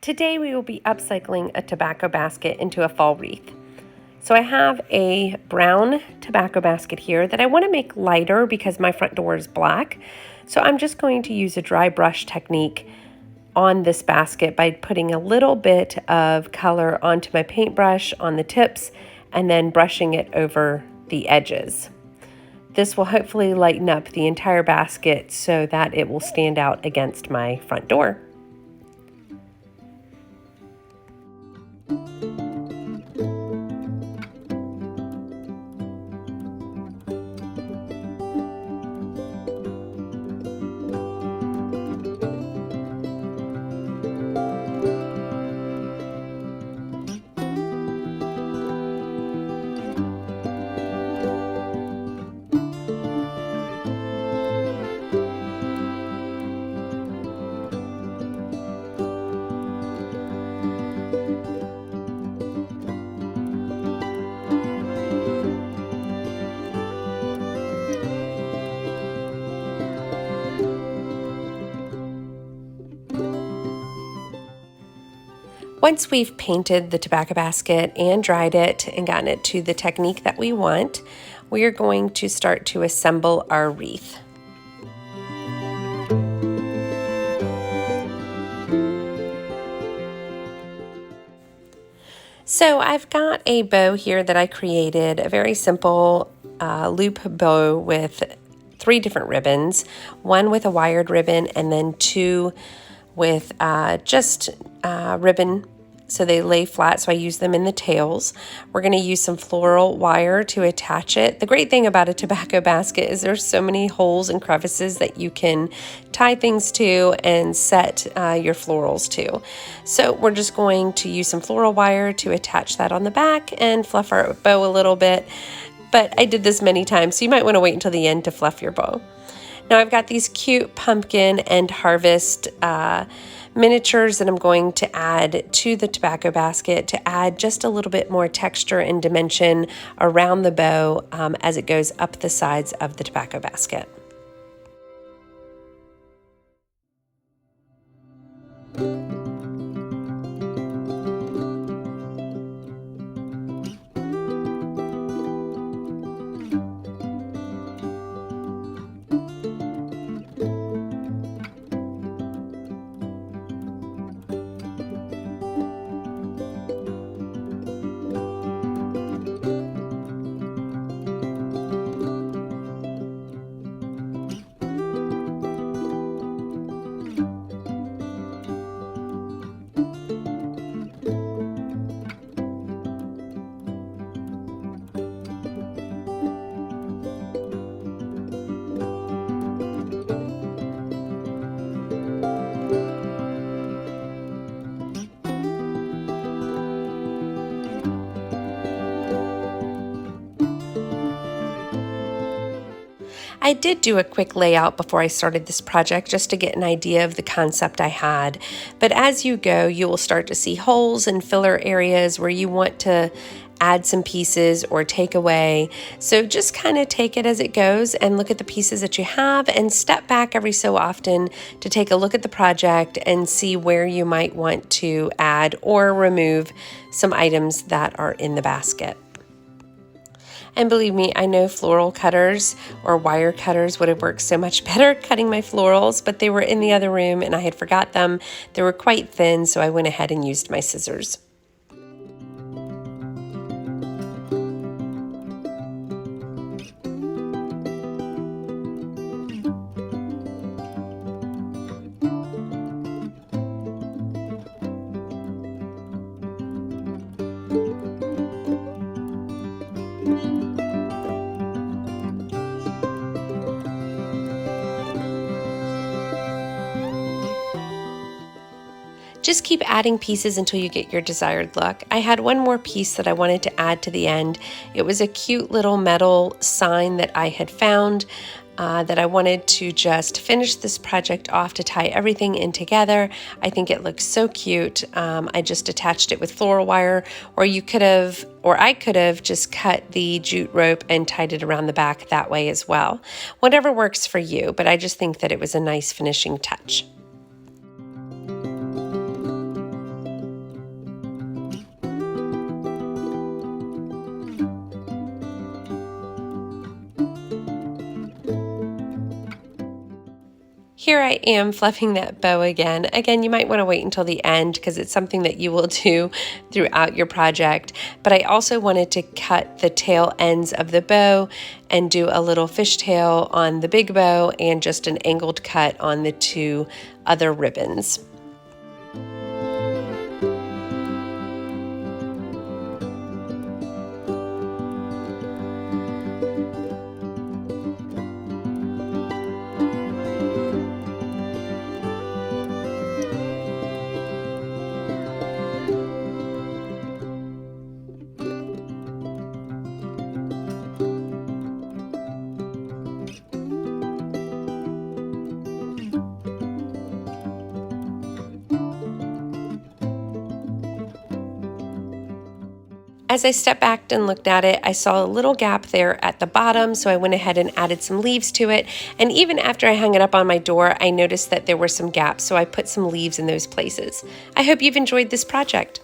Today we will be upcycling a tobacco basket into a fall wreath. So I have a brown tobacco basket here that I want to make lighter because my front door is black. So I'm just going to use a dry brush technique on this basket by putting a little bit of color onto my paintbrush on the tips and then brushing it over the edges. This will hopefully lighten up the entire basket so that it will stand out against my front door. Once we've painted the tobacco basket and dried it and gotten it to the technique that we want, we are going to start to assemble our wreath. So I've got a bow here that I created, a very simple loop bow with 3 different ribbons, one with a wired ribbon and then 2 with just ribbon so they lay flat, so I use them in the tails. We're going to use some floral wire to attach it. The great thing about a tobacco basket is there's so many holes and crevices that you can tie things to and set your florals to. So we're just going to use some floral wire to attach that on the back and fluff our bow a little bit. But I did this many times, so you might want to wait until the end to fluff your bow. Now I've got these cute pumpkin and harvest miniatures that I'm going to add to the tobacco basket to add just a little bit more texture and dimension around the bow as it goes up the sides of the tobacco basket. I did do a quick layout before I started this project just to get an idea of the concept I had, but as you go, you will start to see holes and filler areas where you want to add some pieces or take away. So just kind of take it as it goes and look at the pieces that you have and step back every so often to take a look at the project and see where you might want to add or remove some items that are in the basket. And believe me, I know floral cutters or wire cutters would have worked so much better cutting my florals, but they were in the other room and I had forgot them. They were quite thin, so I went ahead and used my scissors. Just keep adding pieces until you get your desired look. I had one more piece that I wanted to add to the end. It was a cute little metal sign that I had found that I wanted to just finish this project off to tie everything in together. I think it looks so cute. I just attached it with floral wire, or I could have just cut the jute rope and tied it around the back that way as well. Whatever works for you, but I just think that it was a nice finishing touch. here I am fluffing that bow again. Again, you might want to wait until the end because it's something that you will do throughout your project. But I also wanted to cut the tail ends of the bow and do a little fishtail on the big bow and just an angled cut on the two other ribbons. As I stepped back and looked at it, I saw a little gap there at the bottom, so I went ahead and added some leaves to it. And even after I hung it up on my door, I noticed that there were some gaps, so I put some leaves in those places. I hope you've enjoyed this project.